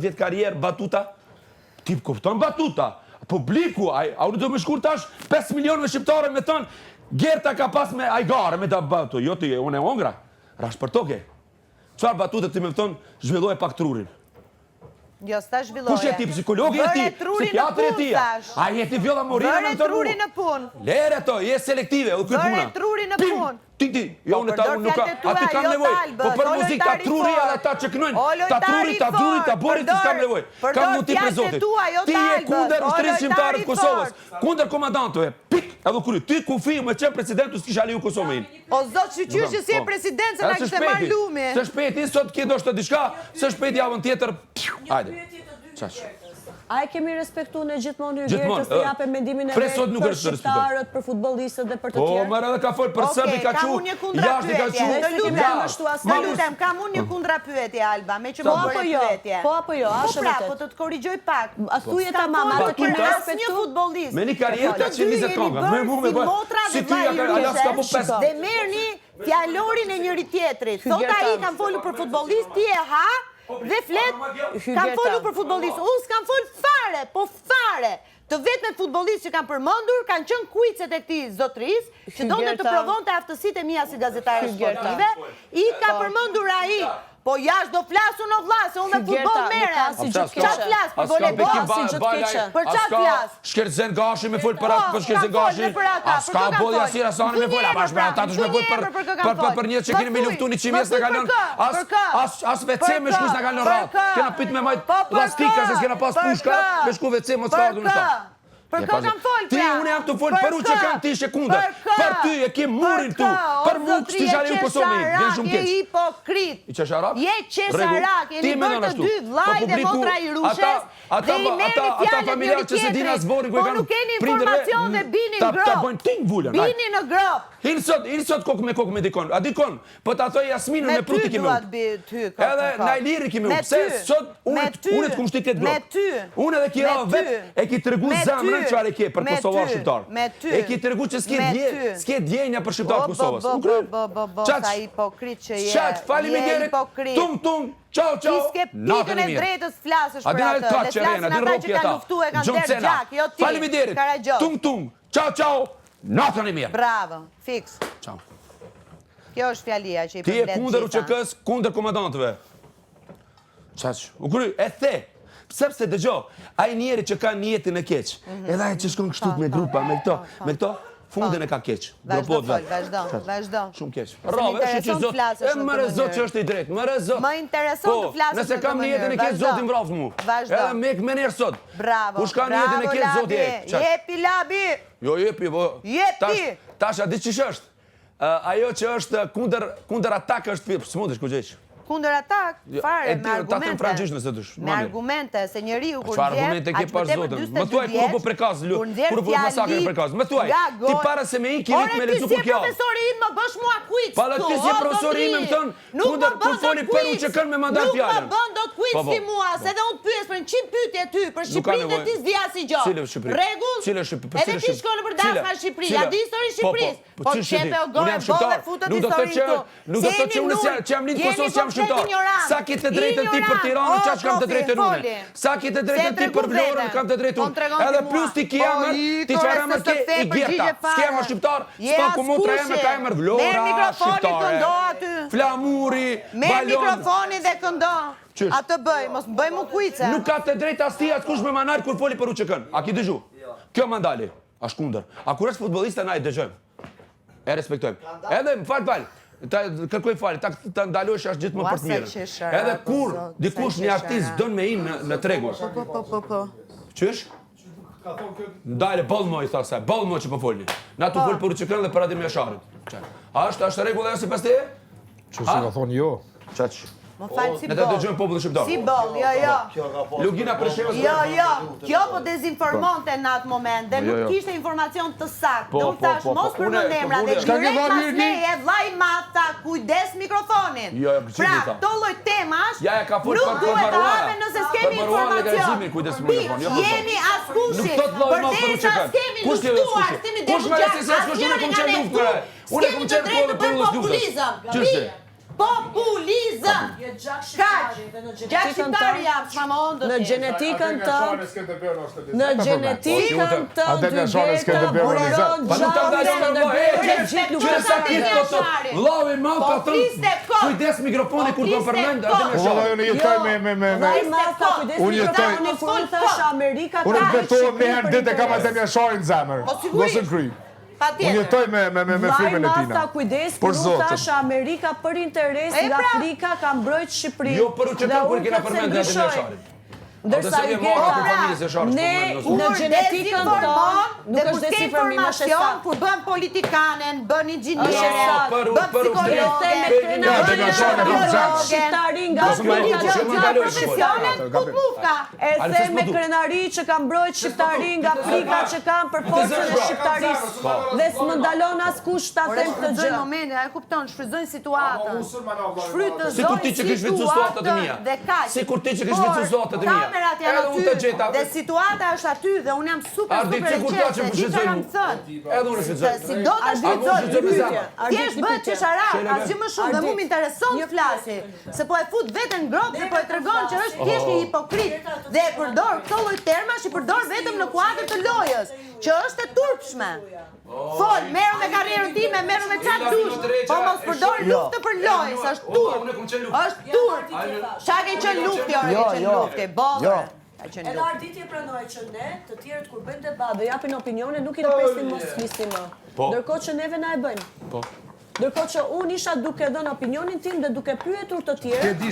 vjetë karierë batuta, ti kupton batuta, publiku, a unë do me shkur tash 5 milionëve shqiptare me thonë, Gerta ka pas me ajgare, me ta batu, jo ti, unë e ongra, rash për toke. Qfar batutët ti me thonë, zhvilloj pak trurin. Jo, s'ta zhvilloje. Kush e ti, psikologi e ti, psikiatri e ti, a jeti vjolla morina me Vëre truri në pun. Lere to, je selektive, u këtë puna. Vëre truri në pun. Ti, jo unë ta unë nuk ka, ati kam nevoj, po për muzik ta truri edhe ta që kënojnë, ta truri, ta borit, ti s'kam nevoj, kam mund ti për zotit. Ti je kunder ushtërisë shqiptare të Kosovës, kunder komandantove, pik, edhe kuri, ti kufi me qenë presidentu s'kisha liu Kosovë in. O zot shqyqyr që si e president se na kishte marrë lumi. Së shpeti, sot kje do shtë diçka, së shpeti javën tjetër, hajde, qash. A e kemi respektu në gjithmonë një Gertës të jape mendimin e vetë për shqiptarët, për futbolistët dhe për të tjerë? Po, mërë edhe ka folë për sërbi ka qu, jashtë ka qu, Të lutem, kam unë një kundra pyetje, Alba, me që më bërë pyetje. Po apo jo, ashe vërtet. Po të të korrigjoj pak. Thuje ta mama, të kemi respektu një futbolist. Me një karierë 420 konga, me mu me bërë, si ty alas ka po 5. Dhe merë një fjallorin e njëri tjetrit. Thot a i kam folu për futbolist, ti e ha, dhe flet, kam folu për futbolist, unë s'kam folu fare, po fare. Të vetë me futbolist që kam përmëndur, kanë qënë kujtëset e këti zotris, që do në të provon të aftësit e mija si gazetare sportive, i ka përmëndur a i. Po jash do flasu në vlasë, unë me futbol merem. Qatë flasë, për volejbol, për qatë flasë. Shkerzen gashi me full për atë, për shkerzen gashi. As ka bolja si rasani me full, apash me ata të shme full për njëtë që keni me luftu një qimjes në kalon. As WC me shkus në kalon ratë. Kena pit me majtë plastika, se s'kena pas pushka, me shku WC më të skardu në shta. Për kë kam folë, pra? Ti unë jam të folë, për u që kam ti shekunder. Për ty e ke murin tu. Për mu kështë ti shari u Kosovë. Vjen shumë keq. Je hipokrit. I qesharak? Je qesharak. Je një bërë të dy vlaj dhe motra i rushes. Dhe i merë fjallët njëri tjetëri. Po nuk keni informacion dhe bini në Ta bojnë ting vullën. Bini në grop. Hinë sot kokë me dikon. A dikon, po ta thoi Jasminën me pruti kime u. Edhe Najliri kime u. Pse sot unë të kumë shti këtë grop. Unë edhe kira vet e ki të regu zemrën qëfar e ke për Kosovar shqiptar. E ki të regu që s'ke djenja për shqiptar Kosovës. Sa hipokrit që je. Je hipokrit. Tum, qau, Ti s'ke pikën e drejtës flasësh për atë. Le flasën ata që kanë luftu e kanë derë gjak. Jo ti, Karagjoz. Tum, qau, natën e mirë. Bravo, fix. Qau. Kjo është fjalia që i Ti e kunder UÇK-s, kunder komandantëve. Qaq, u kry, e the. Sepse dëgjo, ai njeri që ka njetin e keq, edhe ai që shkon kështu me grupa, me këto, fundin e ka keq. Vazhdo. Shumë keq. Rrave, është që zot, e më rezot që është i drejt, më rezot. Më intereson të flasësh nëse kam njetin e keq, zotin mbraf mu. Edhe mek me njerë sot. Bravo, Kush ka njetin e keq, zoti e. Jepi labi. Jo, jepi, po. Jepi. Tash, a di qish është? Ajo që është kunder atak është, s'mundesh ku gjesh. Kunder atak, fare, me argumente. Me argumente, se njeriu kur çfarë argumente ke pas zotën? Më thuaj kur po prekaz, kur po masakër prekaz. Më thuaj. Ti para se me iki rit me lezu kur kjo. Ore, ti si profesori im më bësh mua quiz. Pala ti si profesori im më thon, kur foli për UÇK-n me mandat fjalën. Nuk më bën dot quiz si mua, se edhe unë pyes për 100 pyetje ty, për Shqipërinë ti s'di asgjë. Rregull? Edhe ti shkon nëpër dasma në Shqipëri, a di historinë e Shqipërisë? Po çepe o gorë, bolle futet historinë. Nuk do të thotë që unë jam lind Kosovës jam shqiptar. Sa ki të drejtën ti për Tiranën, qaç kam të drejtën unë. Sa ki të drejtën ti për Vlorën, kam të drejtën unë. Edhe plus ti ki emër, ti qërë emër ke i Gjeta. S'ke emër shqiptar, s'pa ku motra emër ka emër Vlora, shqiptare. Flamuri, balon. Merë mikrofonin dhe këndo. A të bëj, mos bëj mu kujce. Nuk ka të drejtë as ti as kush me manar kur foli për UÇK-n. A ki dëgju? Kjo mandali, a shkunder. A kur është futbolista na i dëgjojmë. E respektojmë. Edhe më fal. Kërkoj falë, ta ndalosh ashtë gjithë më për të mirë. Edhe kur dikush një artist dën me inë në tregu. Po. Qysh? Ndajle, bolë moj, thasaj, bolë moj që po folni. Na tu folë për UÇK-n dhe për Adim Jasharit. A është regull e si pas te? Që si ka thonë jo. Qaq. Më falë si Ne të dëgjojmë popullin shqiptar. Si bol, jo. Lugina Preshevës. Jo. Kjo po dezinformonte në atë moment dhe nuk kishte informacion të saktë. Dhe unë thash, mos përmend emra dhe direkt pas meje, vllai Mata, kujdes mikrofonin. Pra, këto lloj temash nuk duhet të hapen nëse s'kemi informacion. Jeni askushi, përderisa s'kemi luftuar, s'kemi dëshuar, asnjëri nga ne këtu. S'kemi të drejtë të bëjmë populizëm. Populizëm! Kaq! Gjak shqiptari jam, s'ma më ondë. Në gjenetikën tënd, në gjenetikën tënd dy veta buron Vllavi ma ka thënë, kujdes mikrofoni kur po përmend atë më shoh. Unë jetoj me Unë jetoj kur thash Amerika ka. Unë betohem një herë ditë kam atë më shohin zemër. Mos e kry. Unë jetoj me frymën e tina. Kujdes kur thash Amerika për interes nga Afrika ka mbrojt Shqipërinë. Jo për u çka kur kena përmendur atë më shohin. Ndërsa i ne në gjenetikën tonë, nuk është desinformim, është saktë. Kur bën politikanen, bën inxhiniere, bën psikologe, shqiptari nga profesionet kutmufka. E the me krenari që ka mbrojt shqiptari nga Afrika që kanë për forcën e shqiptarisë. Dhe s'më ndalon askush ta them këtë gjë. Momentin, e kupton, shfrytëzojnë situatën. Sikur ti që ke shfrytzuar situatat e mia. Sikur ti që ke shfrytzuar situatat e mia. Kamerat janë aty dhe situata është aty dhe unë jam super e qetë. Gjithë kam thënë. Edhe unë shfrytëzoj. Si do të shfrytëzoj. Thjesht bëhet qesharak, asgjë më shumë dhe mu më intereson të flasi. Se po e fut veten në grop dhe po e tregon që është thjesht një hipokrit dhe e përdor këto lloj termash i përdor vetëm në kuadër të lojës, që është e turpshme. Fol, merru me karrierën time, merru me çfarë dush, po mos përdor luftë për lojë, është turp. Është turp. Çka ke qenë lufti, lufti, bollë. Edhe Arditi e pranoi që ne, të tjerët kur bëjnë debat dhe japin opinione, nuk i presim mos flisim më. Ndërkohë që neve na e bëjnë. Ndërkohë që unë isha duke dhënë opinionin tim dhe duke pyetur të tjerë